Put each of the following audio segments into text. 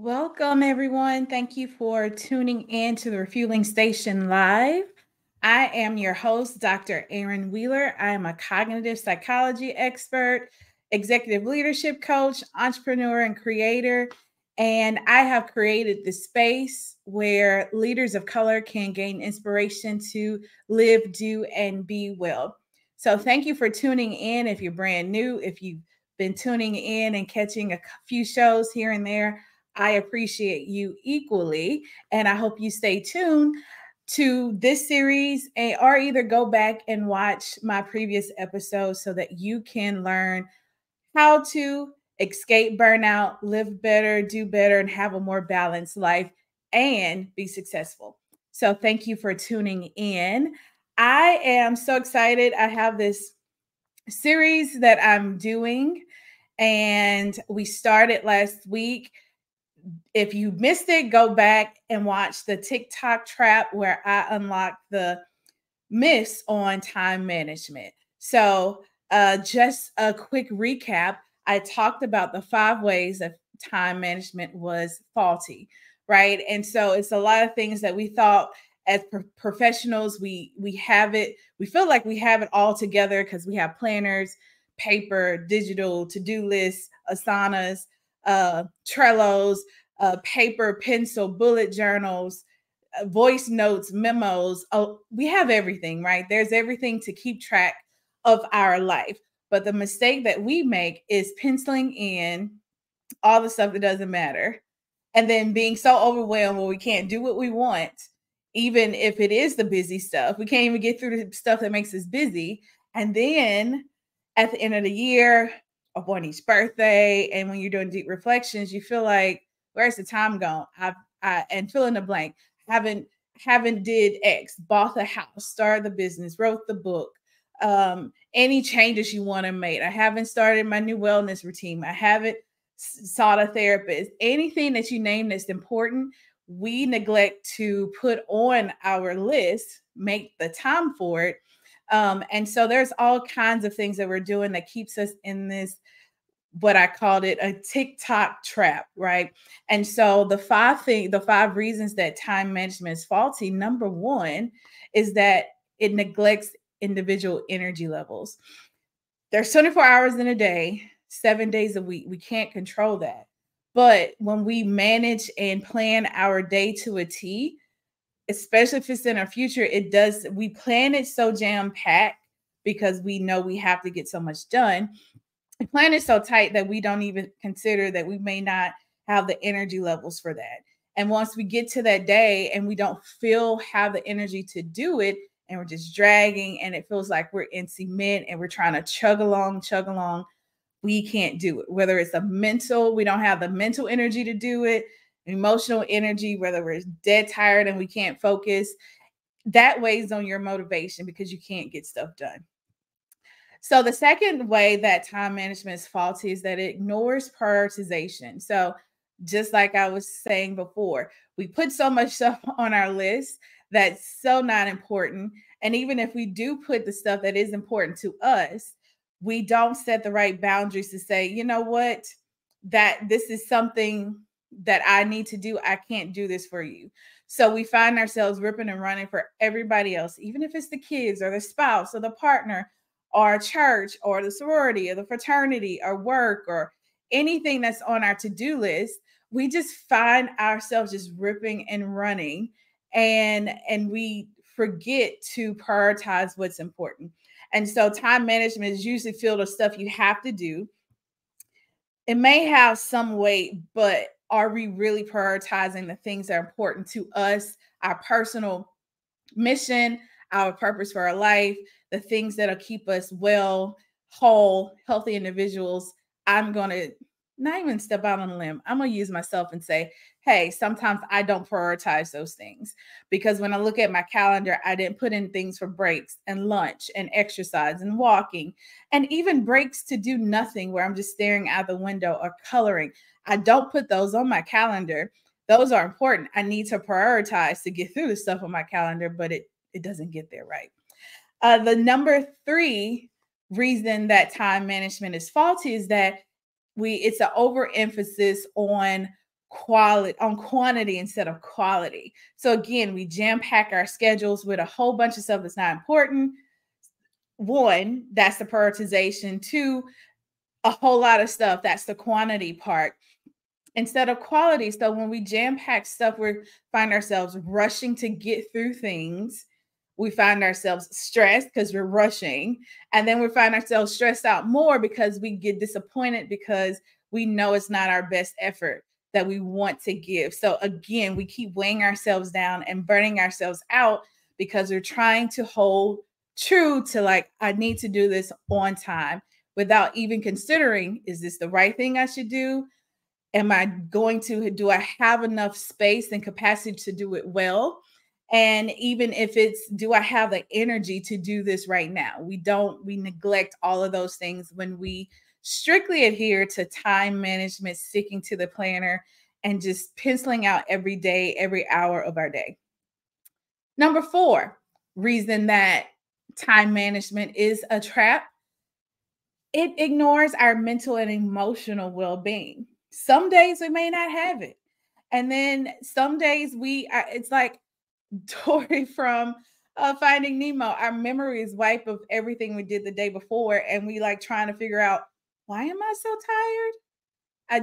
Welcome, everyone. Thank you for tuning in to the Refueling Station Live. I am your host, Dr. Erin Wheeler. I am a cognitive psychology expert, executive leadership coach, entrepreneur, and creator. And I have created the space where leaders of color can gain inspiration to live, do, and be well. So, thank you for tuning in. If you're brand new, if you've been tuning in and catching a few shows here and there, I appreciate you equally. And I hope you stay tuned to this series or either go back and watch my previous episodes so that you can learn how to escape burnout, live better, do better, and have a more balanced life and be successful. So, thank you for tuning in. I am so excited. I have this series that I'm doing, and we started last week. If you missed it, go back and watch the TikTok trap where I unlocked the myths on time management. So, just a quick recap. I talked about the 5 ways that time management was faulty, right? And so it's a lot of things that we thought as professionals we have it. We feel like we have it all together because we have planners, paper, digital, to-do lists, Asanas, Trellos, paper, pencil, bullet journals, voice notes, memos. Oh, we have everything, right? There's everything to keep track of our life. But the mistake that we make is penciling in all the stuff that doesn't matter and then being so overwhelmed where we can't do what we want, even if it is the busy stuff. We can't even get through the stuff that makes us busy. And then at the end of the year, upon each birthday, and when you're doing deep reflections, you feel like, where's the time gone? And fill in the blank. Haven't did X, bought the house, started the business, wrote the book, any changes you want to make. I haven't started my new wellness routine. I haven't sought a therapist. Anything that you name that's important, we neglect to put on our list, make the time for it. And so there's all kinds of things that we're doing that keeps us in this, what I called it, a TikTok trap, right? And so the five reasons that time management is faulty. Number one is that it neglects individual energy levels. There's 24 hours in a day, 7 days a week. We can't control that. But when we manage and plan our day to a T, especially if it's in our future, we plan it so jam packed because we know we have to get so much done. We plan it so tight that we don't even consider that we may not have the energy levels for that. And once we get to that day and we don't have the energy to do it, and we're just dragging, and it feels like we're in cement and we're trying to chug along, we can't do it. Whether it's we don't have the mental energy to do it, emotional energy, whether we're dead tired and we can't focus, that weighs on your motivation because you can't get stuff done. So the second way that time management is faulty is that it ignores prioritization. So just like I was saying before, we put so much stuff on our list that's so not important. And even if we do put the stuff that is important to us, we don't set the right boundaries to say, you know what, that this is something that I need to do. I can't do this for you. So we find ourselves ripping and running for everybody else, even if it's the kids or the spouse or the partner or church or the sorority or the fraternity or work or anything that's on our to-do list. We just find ourselves just ripping and running, and we forget to prioritize what's important. And so time management is usually filled with stuff you have to do. It may have some weight, but are we really prioritizing the things that are important to us, our personal mission, our purpose for our life, the things that'll keep us well, whole, healthy individuals? I'm going to not even step out on a limb. I'm going to use myself and say, hey, sometimes I don't prioritize those things because when I look at my calendar, I didn't put in things for breaks and lunch and exercise and walking and even breaks to do nothing where I'm just staring out the window or coloring. I don't put those on my calendar. Those are important. I need to prioritize to get through the stuff on my calendar, but it doesn't get there right. The number 3 reason that time management is faulty is that it's an overemphasis on quantity instead of quality. So again, we jam pack our schedules with a whole bunch of stuff that's not important. One, that's the prioritization. Two, a whole lot of stuff, that's the quantity part instead of quality. So when we jam pack stuff, we find ourselves rushing to get through things. We find ourselves stressed because we're rushing. And then we find ourselves stressed out more because we get disappointed because we know it's not our best effort that we want to give. So again, we keep weighing ourselves down and burning ourselves out because we're trying to hold true to, like, I need to do this on time without even considering, is this the right thing I should do? Am I going to, do I have enough space and capacity to do it well? And even if it's, do I have the energy to do this right now? We neglect all of those things when we strictly adhere to time management, sticking to the planner, and just penciling out every day, every hour of our day. Number four, reason that time management is a trap: it ignores our mental and emotional well-being. Some days we may not have it. And then some days it's like Dory from Finding Nemo. Our memory is wiped of everything we did the day before. And we like trying to figure out, why am I so tired?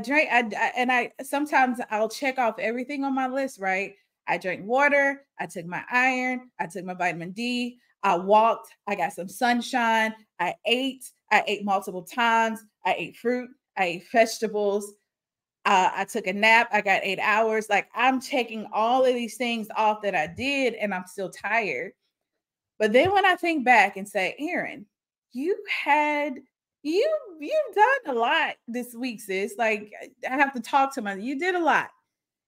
And I sometimes I'll check off everything on my list, right? I drank water, I took my iron, I took my vitamin D, I walked, I got some sunshine, I ate multiple times, I ate fruit, I ate vegetables, I took a nap, I got 8 hours. Like, I'm checking all of these things off that I did, and I'm still tired. But then when I think back and say, Erin, you had you've done a lot this week, sis. Like, I have to talk to you did a lot.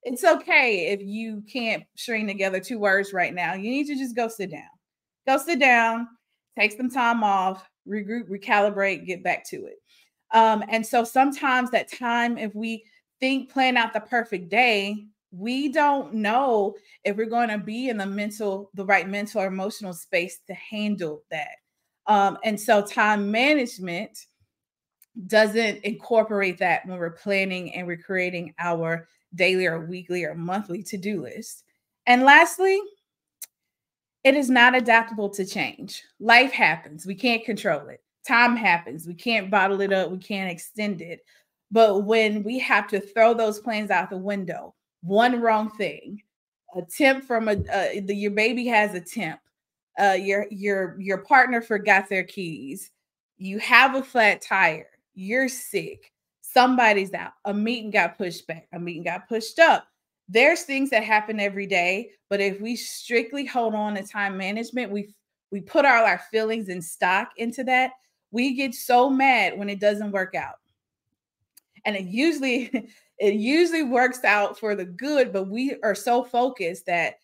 It's okay if you can't string together two words right now. You need to just go sit down. Go sit down, take some time off, regroup, recalibrate, get back to it. And so sometimes that time, if we plan out the perfect day, we don't know if we're going to be in the right mental or emotional space to handle that. And so time management doesn't incorporate that when we're planning and we're creating our daily or weekly or monthly to-do list. And lastly, it is not adaptable to change. Life happens. We can't control it. Time happens. We can't bottle it up. We can't extend it. But when we have to throw those plans out the window, one wrong thing, a temp from your baby has a temp, your partner forgot their keys, you have a flat tire, you're sick, somebody's out, a meeting got pushed back, a meeting got pushed up. There's things that happen every day, but if we strictly hold on to time management, we put all our feelings and stock into that. We get so mad when it doesn't work out. And it usually it usually works out for the good, but we are so focused that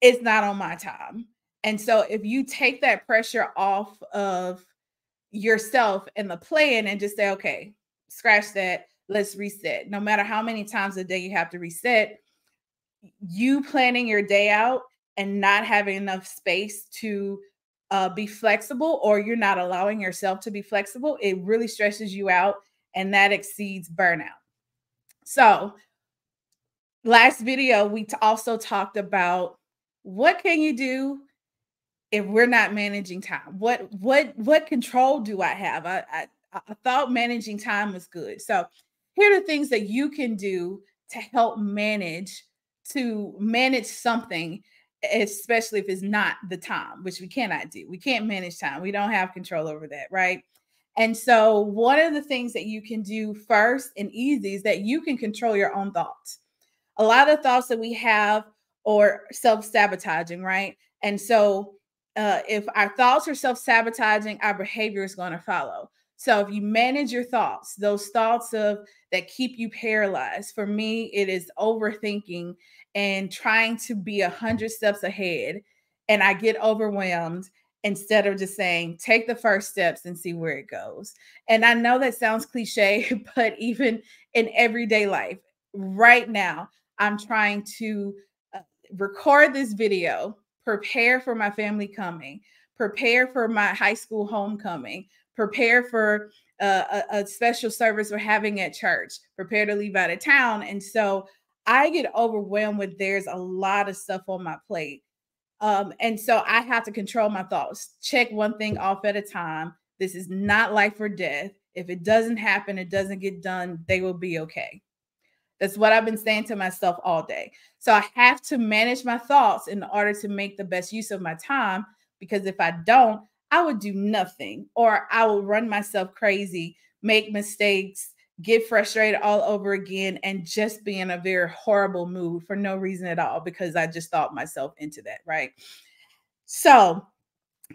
it's not on my time. And so if you take that pressure off of yourself and the plan and just say, okay, scratch that, let's reset. No matter how many times a day you have to reset, you planning your day out and not having enough space to be flexible, or you're not allowing yourself to be flexible, it really stresses you out, and that exceeds burnout. So last video, we also talked about what can you do if we're not managing time. What control do I have? I thought managing time was good. So here are the things that you can do to help manage something, especially if it's not the time, which we cannot do. We can't manage time. We don't have control over that, right? And so one of the things that you can do first and easy is that you can control your own thoughts. A lot of thoughts that we have are self-sabotaging, right? And so if our thoughts are self-sabotaging, our behavior is going to follow. So if you manage your thoughts, those thoughts that keep you paralyzed, for me, it is overthinking and trying to be 100 steps ahead. And I get overwhelmed instead of just saying, take the first steps and see where it goes. And I know that sounds cliche, but even in everyday life, right now, I'm trying to record this video, prepare for my family coming, prepare for my high school homecoming, prepare for a special service we're having at church, prepare to leave out of town. And so I get overwhelmed when there's a lot of stuff on my plate. And so I have to control my thoughts, check one thing off at a time. This is not life or death. If it doesn't happen, it doesn't get done, they will be okay. That's what I've been saying to myself all day. So I have to manage my thoughts in order to make the best use of my time, because if I don't, I would do nothing, or I will run myself crazy, make mistakes, get frustrated all over again, and just be in a very horrible mood for no reason at all because I just thought myself into that, right? So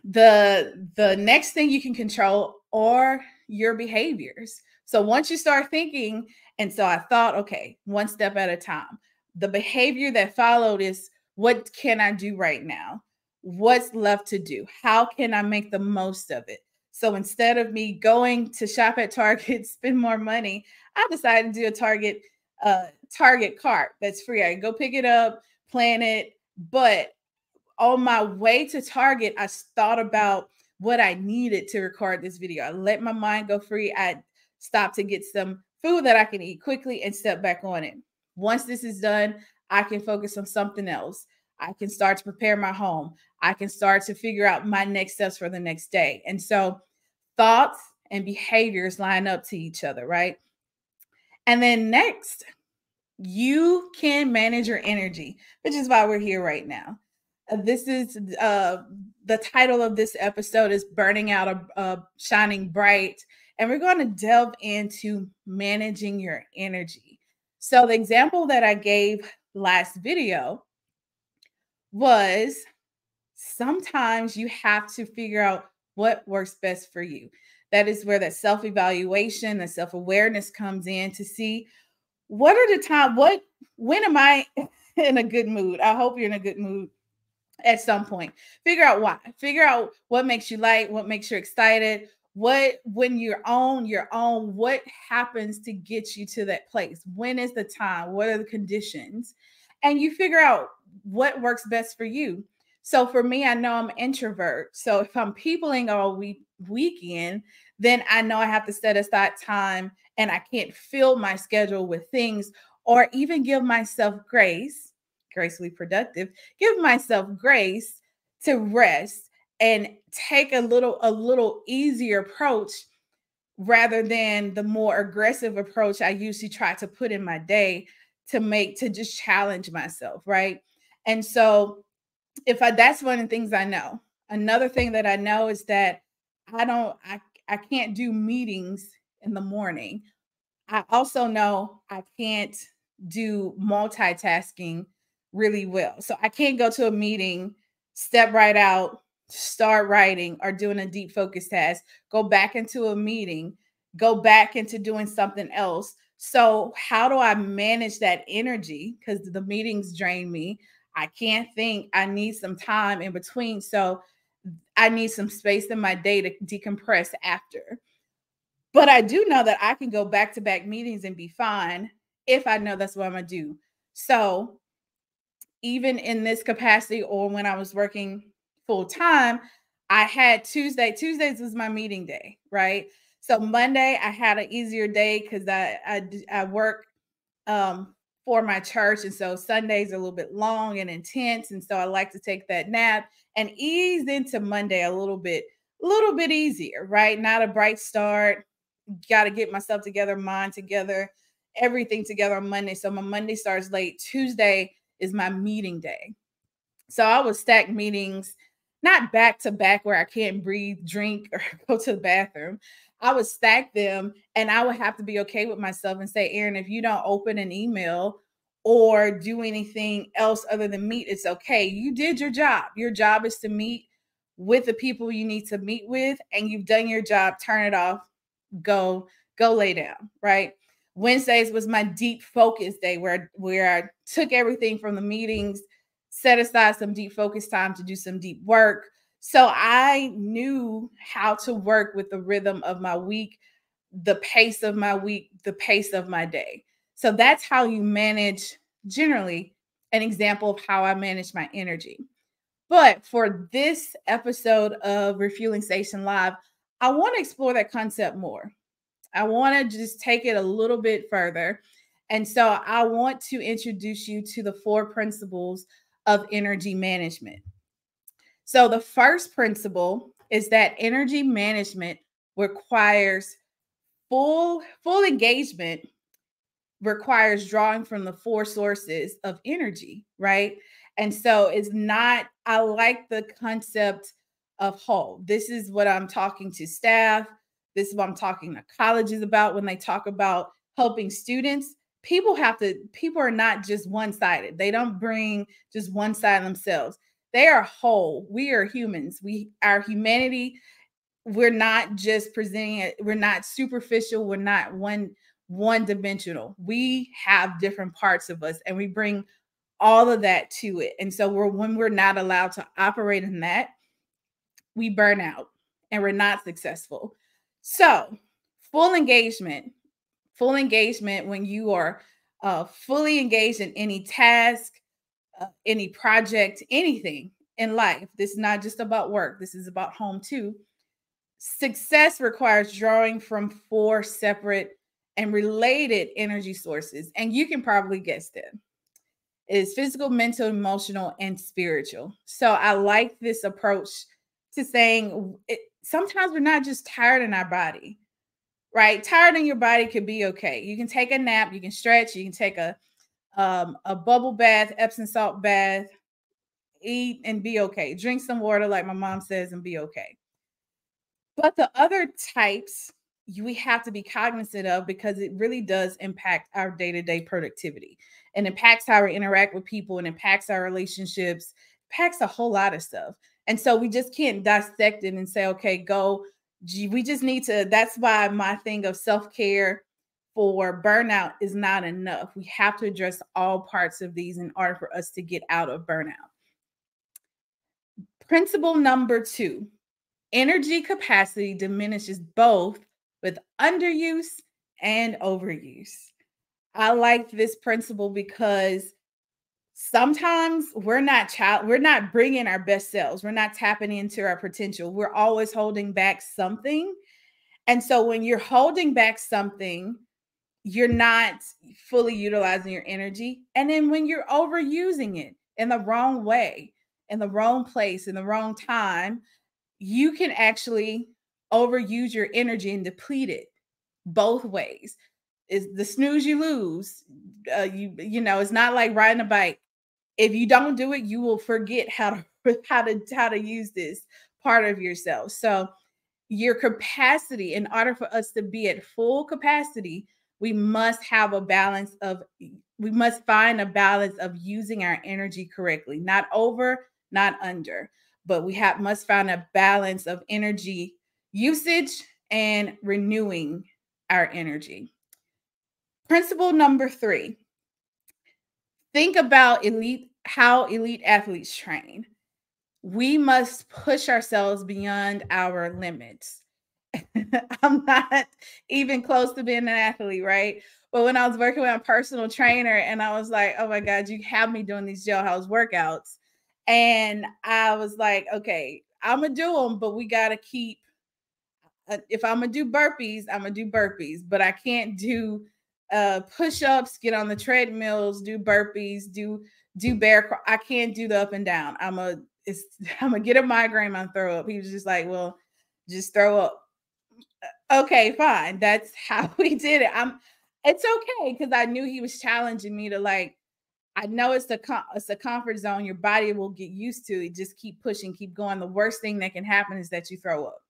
the next thing you can control are your behaviors. So once you start thinking, and so I thought, okay, one step at a time. The behavior that followed is, what can I do right now? What's left to do? How can I make the most of it? So instead of me going to shop at Target, spend more money, I decided to do a Target cart that's free. I can go pick it up, plan it, but on my way to Target, I thought about what I needed to record this video. I let my mind go free. I stopped to get some food that I can eat quickly and step back on it. Once this is done, I can focus on something else. I can start to prepare my home. I can start to figure out my next steps for the next day. And so thoughts and behaviors line up to each other, right? And then next, you can manage your energy, which is why we're here right now. This is the title of this episode is Burning Out, Shining Bright. And we're going to delve into managing your energy. So the example that I gave last video was, sometimes you have to figure out what works best for you. That is where that self-evaluation and self-awareness comes in, to see what are the time, when am I in a good mood? I hope you're in a good mood at some point. Figure out why. Figure out what makes you light, what makes you excited, when you're on your own, what happens to get you to that place? When is the time? What are the conditions? And you figure out what works best for you. So for me, I know I'm an introvert. So if I'm peopling all weekend, then I know I have to set aside time, and I can't fill my schedule with things, or even give myself grace, gracefully productive, give myself grace to rest and take a little easier approach, rather than the more aggressive approach I usually try to put in my day to just challenge myself, right? And so that's one of the things I know. Another thing that I know is that I can't do meetings in the morning. I also know I can't do multitasking really well. So I can't go to a meeting, step right out, start writing or doing a deep focus task, go back into a meeting, go back into doing something else. So how do I manage that energy? Because the meetings drain me. I can't think. I need some time in between. So I need some space in my day to decompress after. But I do know that I can go back to back meetings and be fine if I know that's what I'm going to do. So even in this capacity, or when I was working full time, I had Tuesdays was my meeting day, right? So Monday I had an easier day because I work for my church, and so Sundays are a little bit long and intense, and so I like to take that nap and ease into Monday a little bit easier, right? Not a bright start. Got to get myself together, mind together, everything together on Monday. So my Monday starts late. Tuesday is my meeting day. So I would stack meetings, not back to back where I can't breathe, drink, or go to the bathroom. I would stack them, and I would have to be okay with myself and say, Erin, if you don't open an email or do anything else other than meet, it's okay. You did your job. Your job is to meet with the people you need to meet with, and you've done your job. Turn it off. Go lay down, right? Wednesdays was my deep focus day, where I took everything from the meetings, set aside some deep focus time to do some deep work. So I knew how to work with the rhythm of my week, the pace of my week, the pace of my day. So that's how you manage, generally, an example of how I manage my energy. But for this episode of Refueling Station Live, I want to explore that concept more. I want to just take it a little bit further And so I want to introduce you to the four principles of energy management. So the first principle is that energy management requires full engagement, requires drawing from the four sources of energy, right? And so it's not, I like the concept of whole. This is what I'm talking to staff. This is what I'm talking to colleges about when they talk about helping students. People are not just one sided. They don't bring just one side of themselves. They are whole. We are humans. Our humanity, we're not just presenting it, we're not superficial, we're not one dimensional. We have different parts of us and we bring all of that to it. And so when we're not allowed to operate in that, we burn out and we're not successful. So, full engagement, full engagement when you are fully engaged in any task, any project, anything in life. This is not just about work, this is about home too. Success requires drawing from four separate and related energy sources, and you can probably guess them. It is physical, mental, emotional, and spiritual. So I like this approach to saying sometimes we're not just tired in our body, right? Tired in your body could be okay. You can take a nap, you can stretch, you can take a bubble bath, Epsom salt bath, eat and be okay. Drink some water, like my mom says, and be okay. But the other types we have to be cognizant of because it really does impact our day-to-day productivity and impacts how we interact with people and impacts our relationships, impacts a whole lot of stuff. And so we just can't dissect it and say, okay, go. We just need to. That's why my thing of self-care for burnout is not enough. We have to address all parts of these in order for us to get out of burnout. Principle number two: energy capacity diminishes both with underuse and overuse. I like this principle because sometimes we're not bringing our best selves. We're not tapping into our potential. We're always holding back something. And so when you're holding back something, you're not fully utilizing your energy. And then when you're overusing it in the wrong way, in the wrong place, in the wrong time, you can actually overuse your energy and deplete it both ways. Is the snooze you lose. It's not like riding a bike. If you don't do it, you will forget how to how to use this part of yourself. So your capacity, in order for us to be at full capacity, we must have a balance of we must find a balance of using our energy correctly, not over, not under, but we have must find a balance of energy usage and renewing our energy. Principle number three: think about how elite athletes train. We must push ourselves beyond our limits. I'm not even close to being an athlete, right? But when I was working with a personal trainer and I was like, oh my God, you have me doing these jailhouse workouts. And I was like, okay, I'm going to do them, but we got to keep, if I'm going to do burpees, I'm going to do burpees, but I can't do push-ups, get on the treadmills, do burpees, do I can't do the up and down. I'm gonna get a migraine and throw up. He was just like, well, just throw up. Okay, fine. That's how we did it. It's okay because I knew he was challenging me to like, I know it's a comfort zone. Your body will get used to it. Just keep pushing, keep going. The worst thing that can happen is that you throw up.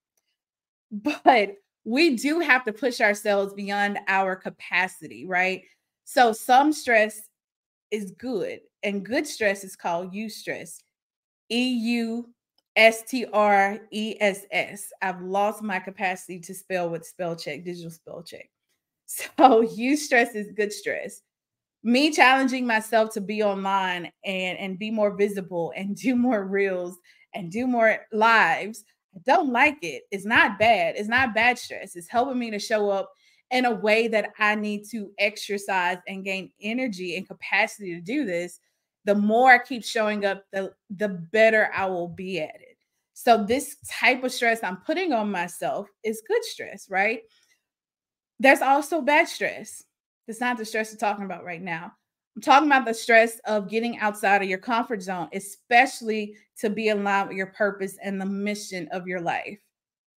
But we do have to push ourselves beyond our capacity, right? So some stress is good, and good stress is called eustress. EUSTRESS. I've lost my capacity to spell with spell check, digital spell check. So eustress is good stress. Me challenging myself to be online and be more visible and do more reels and do more lives. I don't like it. It's not bad. It's not bad stress. It's helping me to show up in a way that I need to exercise and gain energy and capacity to do this. The more I keep showing up, the better I will be at it. So this type of stress I'm putting on myself is good stress, right? There's also bad stress. That's not the stress we're talking about right now. I'm talking about the stress of getting outside of your comfort zone, especially to be aligned with your purpose and the mission of your life.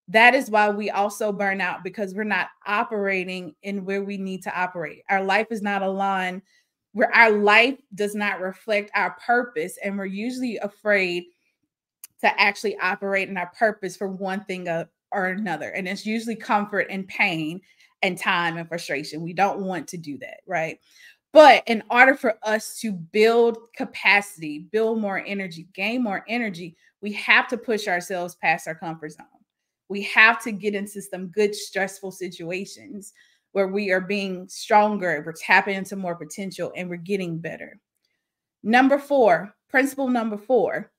That is why we also burn out, because we're not operating in where we need to operate. Our life is not aligned, where our life does not reflect our purpose. And we're usually afraid to actually operate in our purpose for one thing or another. And it's usually comfort and pain and time and frustration. We don't want to do that, right? But in order for us to build capacity, build more energy, gain more energy, we have to push ourselves past our comfort zone. We have to get into some good, stressful situations where we are being stronger, we're tapping into more potential, and we're getting better. Number four, principle number four,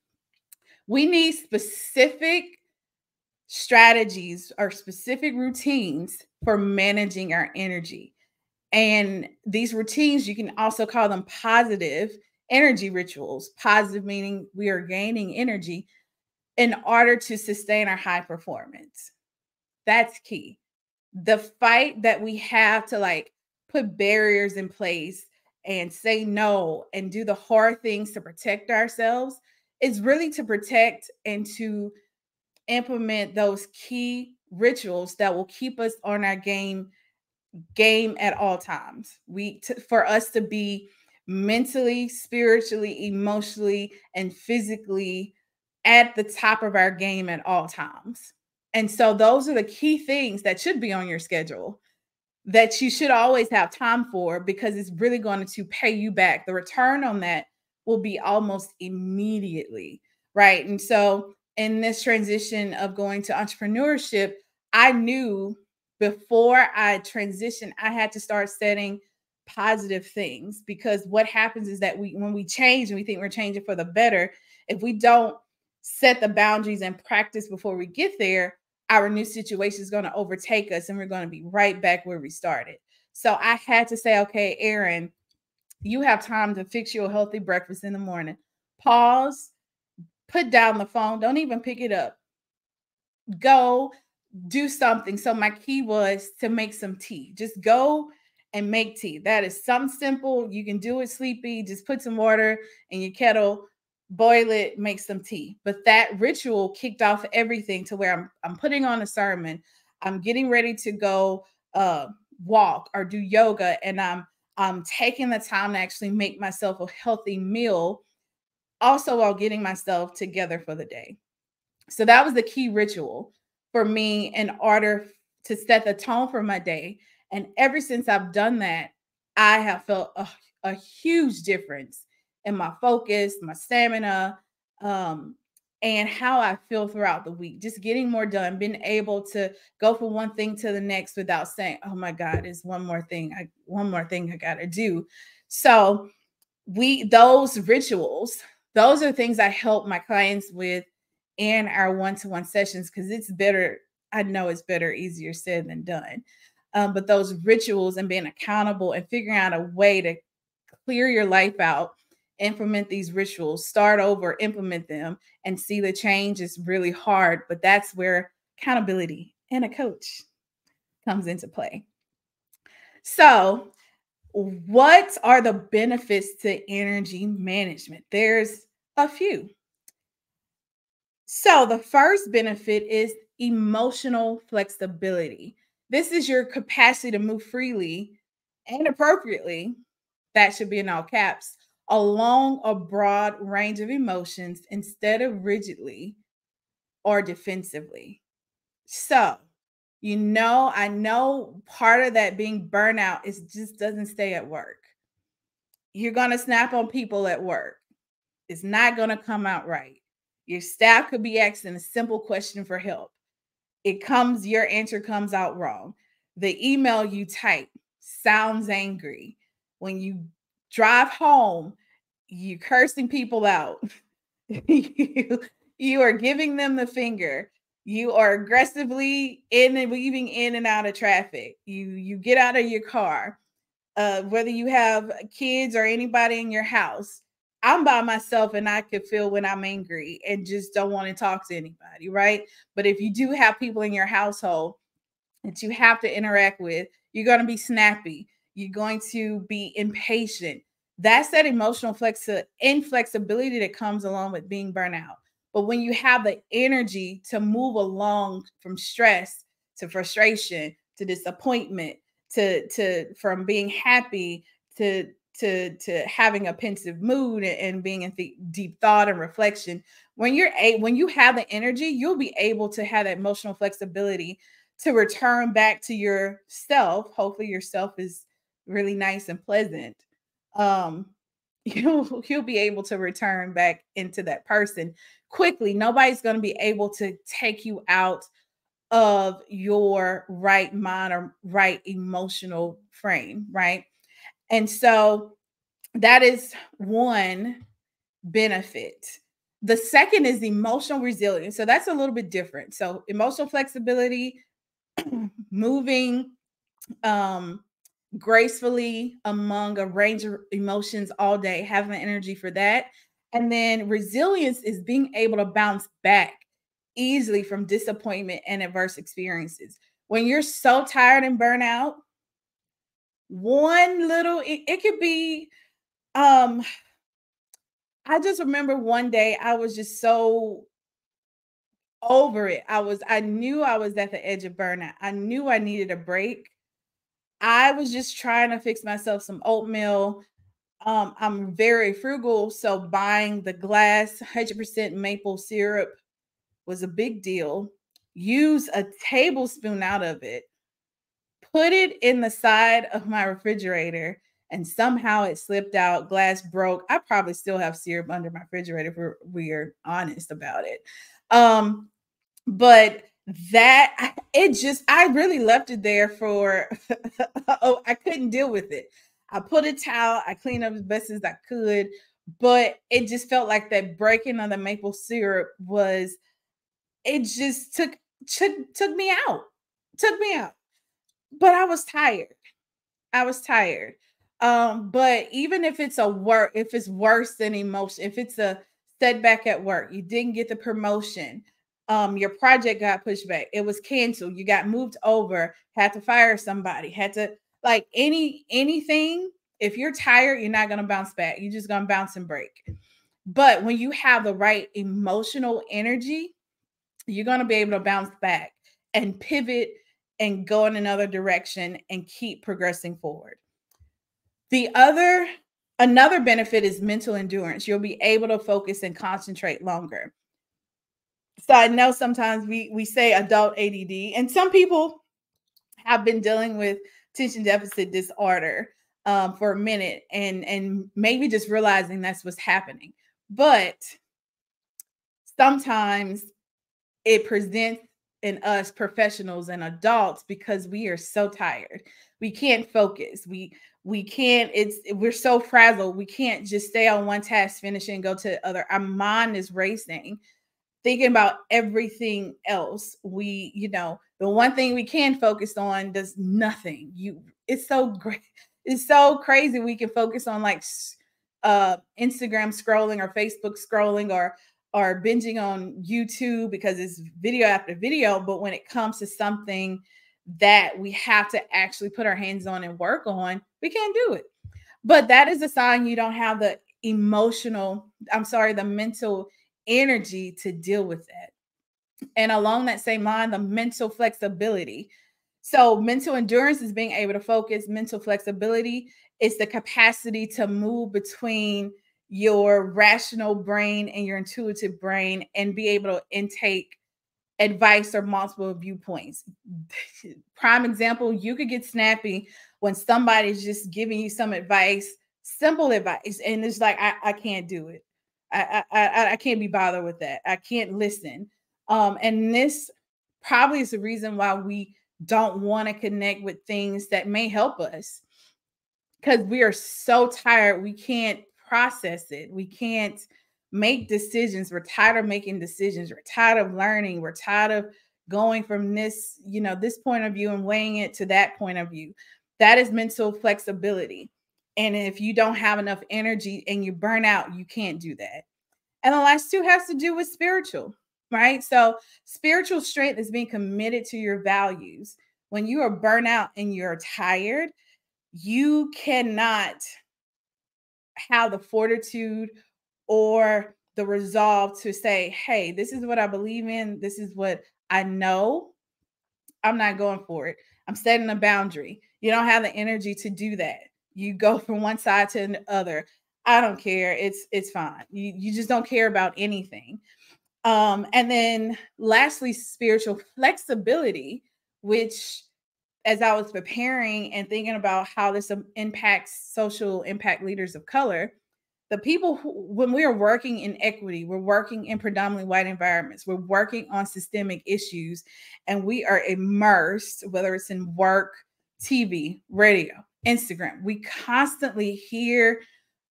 we need specific strategies or specific routines for managing our energy. And these routines, you can also call them positive energy rituals. Positive meaning we are gaining energy in order to sustain our high performance. That's key. The fight that we have to like put barriers in place and say no and do the hard things to protect ourselves is really to protect and to implement those key rituals that will keep us on our game at all times. For us to be mentally, spiritually, emotionally, and physically at the top of our game at all times. And so those are the key things that should be on your schedule that you should always have time for, because it's really going to pay you back. The return on that will be almost immediately, right? And so in this transition of going to entrepreneurship, I knew before I transitioned, I had to start setting positive things, because what happens is that when we change and we think we're changing for the better, if we don't set the boundaries and practice before we get there, our new situation is going to overtake us and we're going to be right back where we started. So I had to say, okay, Aaron, you have time to fix you a healthy breakfast in the morning. Pause, put down the phone, don't even pick it up. Go do something. So my key was to make some tea. Just go and make tea. That is something simple. You can do it sleepy. Just put some water in your kettle, boil it, make some tea. But that ritual kicked off everything to where I'm putting on a sermon. I'm getting ready to go walk or do yoga, and I'm taking the time to actually make myself a healthy meal, also while getting myself together for the day. So that was the key ritual for me in order to set the tone for my day. And ever since I've done that, I have felt a huge difference in my focus, my stamina, um, and how I feel throughout the week. Just getting more done, being able to go from one thing to the next without saying, "Oh my God, it's one more thing I got to do." So those rituals, those are things I help my clients with in our one-to-one sessions, because it's better. I know it's better, easier said than done. But those rituals and being accountable and figuring out a way to clear your life out, implement these rituals, start over, implement them, and see the change is really hard. But that's where accountability and a coach comes into play. So what are the benefits to energy management? There's a few. So, the first benefit is emotional flexibility. This is your capacity to move freely and appropriately, that should be in all caps, along a broad range of emotions instead of rigidly or defensively. So, I know part of that being burnout is just doesn't stay at work. You're going to snap on people at work. It's not going to come out right. Your staff could be asking a simple question for help. Your answer comes out wrong. The email you type sounds angry. When you drive home, you cursing people out. you, you are giving them the finger. You are aggressively in and weaving in and out of traffic. You get out of your car, whether you have kids or anybody in your house. I'm by myself and I could feel when I'm angry and just don't want to talk to anybody, right? But if you do have people in your household that you have to interact with, you're going to be snappy. You're going to be impatient. That's that emotional inflexibility that comes along with being burnout. But when you have the energy to move along from stress to frustration to disappointment to from being happy to to having a pensive mood and being in deep thought and reflection, when you have the energy, you'll be able to have that emotional flexibility to return back to yourself. Hopefully your self is really nice and pleasant. um you'll be able to return back into that person quickly. Nobody's going to be able to take you out of your right mind or right emotional frame, right? And so that is one benefit. The second is emotional resilience. So that's a little bit different. So emotional flexibility, moving um gracefully among a range of emotions all day, having the energy for that. And then resilience is being able to bounce back easily from disappointment and adverse experiences. When you're so tired and burnt out, one little it could be um I just remember one day I was just so over it. I knew I was at the edge of burnout. I knew I needed a break. I was just trying to fix myself some oatmeal. I'm very frugal, so buying the glass 100% maple syrup was a big deal. Use a tablespoon out of it, put it in the side of my refrigerator, and somehow it slipped out. Glass broke. I probably still have syrup under my refrigerator if we're honest about it. Um, but it just, I really left it there for oh, I couldn't deal with it. I put a towel, I cleaned up as best as I could, but it just felt like that breaking of the maple syrup was, it just took me out. Took me out. But I was tired. I was tired. But even if it's if it's worse than emotion, if it's a setback at work, you didn't get the promotion, your project got pushed back, it was canceled, you got moved over, had to fire somebody, had to, like, anything, if you're tired, you're not gonna bounce back. You're just gonna bounce and break. But when you have the right emotional energy, you're gonna be able to bounce back and pivot and go in another direction and keep progressing forward. The other Another benefit is mental endurance. You'll be able to focus and concentrate longer. So I know sometimes we say adult ADD, and some people have been dealing with attention deficit disorder for a minute, and maybe just realizing that's what's happening. But sometimes it presents in us professionals and adults because we are so tired. We can't focus. We can't, we're so frazzled. We can't just stay on one task, finish it, and go to the other. Our mind is racing, thinking about everything else. The one thing we can focus on does nothing. It's so great. It's so crazy. We can focus on, like, Instagram scrolling or Facebook scrolling or binging on YouTube because it's video after video. But when it comes to something that we have to actually put our hands on and work on, we can't do it. But that is a sign you don't have the mental energy to deal with that. And along that same line, the mental flexibility. So, mental endurance is being able to focus. Mental flexibility is the capacity to move between your rational brain and your intuitive brain and be able to intake advice or multiple viewpoints. Prime example, you could get snappy when somebody's just giving you some advice, simple advice, and it's like, I can't do it. I can't be bothered with that. I can't listen. And this probably is the reason why we don't want to connect with things that may help us, because we are so tired. We can't process it. We can't make decisions. We're tired of making decisions. We're tired of learning. We're tired of going from this point of view and weighing it to that point of view. That is mental flexibility. And if you don't have enough energy and you burn out, you can't do that. And the last two has to do with spiritual, right? So spiritual strength is being committed to your values. When you are burnt out and you're tired, you cannot have the fortitude or the resolve to say, hey, this is what I believe in, this is what I know, I'm not going for it. I'm setting a boundary. You don't have the energy to do that. You go from one side to the other. I don't care. It's fine. You just don't care about anything. And then lastly, spiritual flexibility, which as I was preparing and thinking about how this impacts social impact leaders of color, the people who, when we are working in equity, we're working in predominantly white environments, we're working on systemic issues, and we are immersed, whether it's in work, TV, radio, Instagram, we constantly hear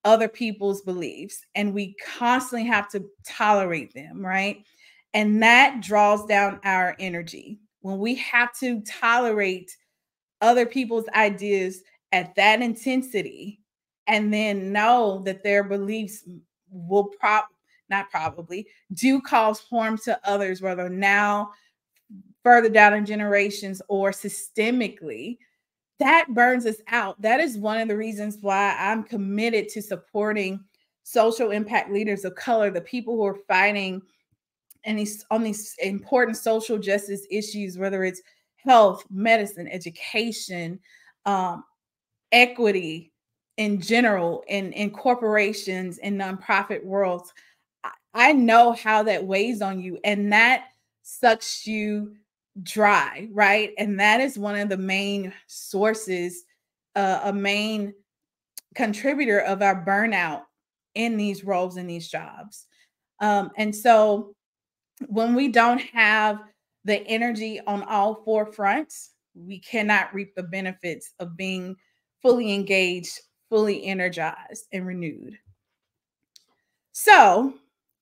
other people's beliefs and we constantly have to tolerate them, right? And that draws down our energy. When we have to tolerate other people's ideas at that intensity and then know that their beliefs will not probably do cause harm to others, whether now further down in generations or systemically, that burns us out. That is one of the reasons why I'm committed to supporting social impact leaders of color, the people who are fighting and these on these important social justice issues, whether it's health, medicine, education, um, equity in general, in corporations and nonprofit worlds. I know how that weighs on you, and that sucks you dry, right? And that is one of the main sources, a main contributor of our burnout in these roles, in these jobs. And so when we don't have the energy on all four fronts, we cannot reap the benefits of being fully engaged, fully energized, and renewed. So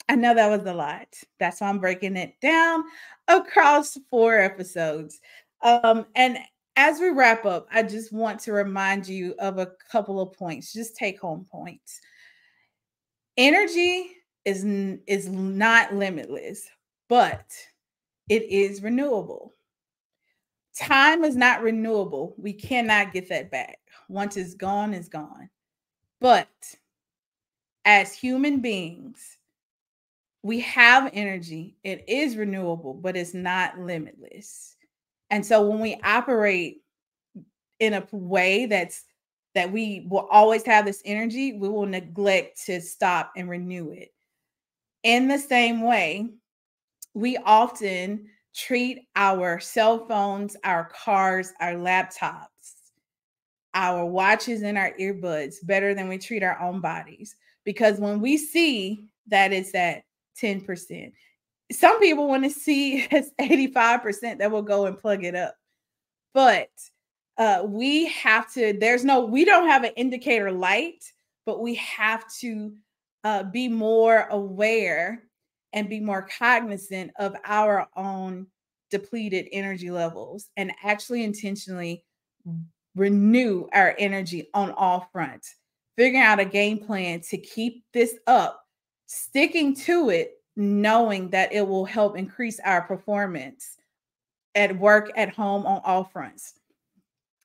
I know that was a lot. That's why I'm breaking it down across 4 episodes. And as we wrap up, I just want to remind you of a couple of points, just take home points. Energy is not limitless, but it is renewable. Time is not renewable. We cannot get that back. Once it's gone, it's gone. But as human beings, we have energy. It is renewable, but it's not limitless. And so when we operate in a way that we will always have this energy, we will neglect to stop and renew it. In the same way, we often treat our cell phones, our cars, our laptops, our watches, and our earbuds better than we treat our own bodies. Because when we see that it's at 10%, some people want to see it's 85% that will go and plug it up. But we have to, we don't have an indicator light, but we have to be more aware and be more cognizant of our own depleted energy levels and actually intentionally renew our energy on all fronts, figuring out a game plan to keep this up, sticking to it, knowing that it will help increase our performance at work, at home, on all fronts.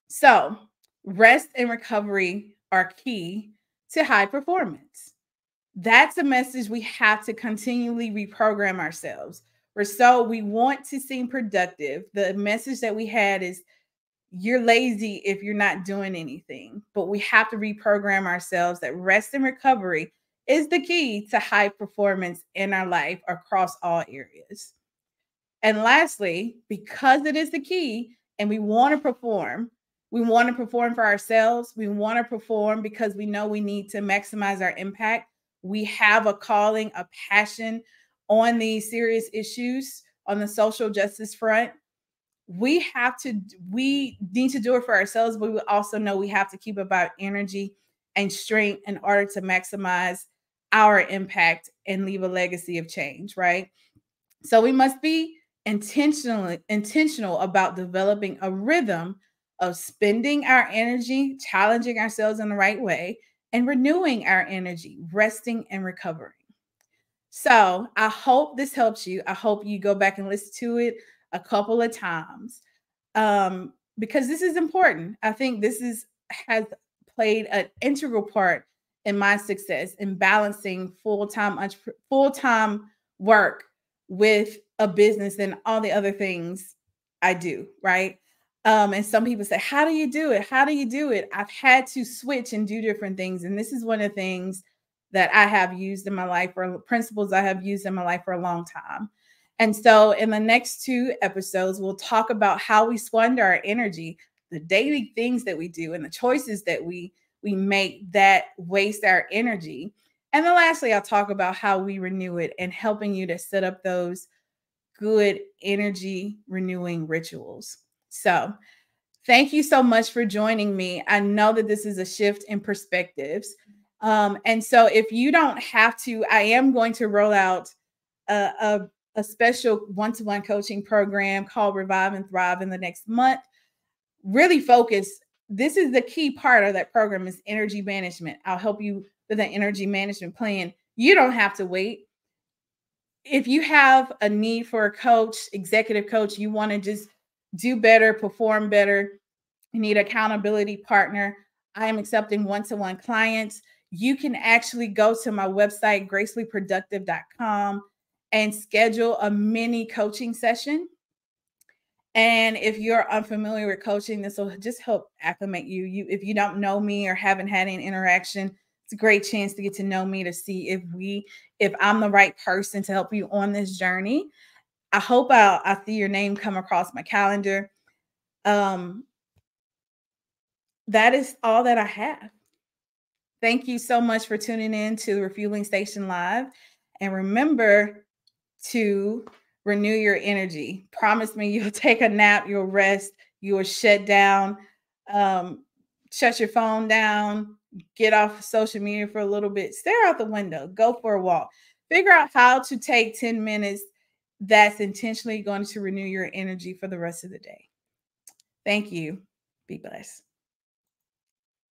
So, rest and recovery are key to high performance. That's a message we have to continually reprogram ourselves. We want to seem productive. The message that we had is you're lazy if you're not doing anything. But we have to reprogram ourselves that rest and recovery is the key to high performance in our life across all areas. And lastly, because it is the key and we want to perform for ourselves, we want to perform because we know we need to maximize our impact. We have a calling, a passion on these serious issues on the social justice front. We need to do it for ourselves, but we also know we have to keep up our energy and strength in order to maximize our impact and leave a legacy of change, right? So we must be intentional about developing a rhythm of spending our energy, challenging ourselves in the right way, and renewing our energy, resting and recovering. So I hope this helps you. I hope you go back and listen to it a couple of times because this is important. I think this is has played an integral part in my success in balancing full-time work with a business and all the other things I do, right? And some people say, how do you do it? How do you do it? I've had to switch and do different things. And this is one of the things that I have used in my life, or principles I have used in my life for a long time. And so in the next 2 episodes, we'll talk about how we squander our energy, the daily things that we do, and the choices that we make that waste our energy. And then lastly, I'll talk about how we renew it and helping you to set up those good energy renewing rituals. So, thank you so much for joining me. I know that this is a shift in perspectives. And so, if you don't have to, I am going to roll out a, a special one-to-one coaching program called Revive and Thrive in the next month. Really focus. This is the key part of that program is energy management. I'll help you with an energy management plan. You don't have to wait. If you have a need for a coach, executive coach, you want to just do better, perform better, you need accountability partner, I am accepting one-to-one clients. You can actually go to my website, gracefullyproductive.com, and schedule a mini coaching session. And if you're unfamiliar with coaching, this will just help acclimate you. If you don't know me or haven't had any interaction, it's a great chance to get to know me, to see if I'm the right person to help you on this journey. I hope I'll see your name come across my calendar. That is all that I have. Thank you so much for tuning in to the Refueling Station Live. And remember to renew your energy. Promise me you'll take a nap, you'll rest, you'll shut down, shut your phone down, get off social media for a little bit, stare out the window, go for a walk. Figure out how to take 10 minutes that's intentionally going to renew your energy for the rest of the day. Thank you. Be blessed.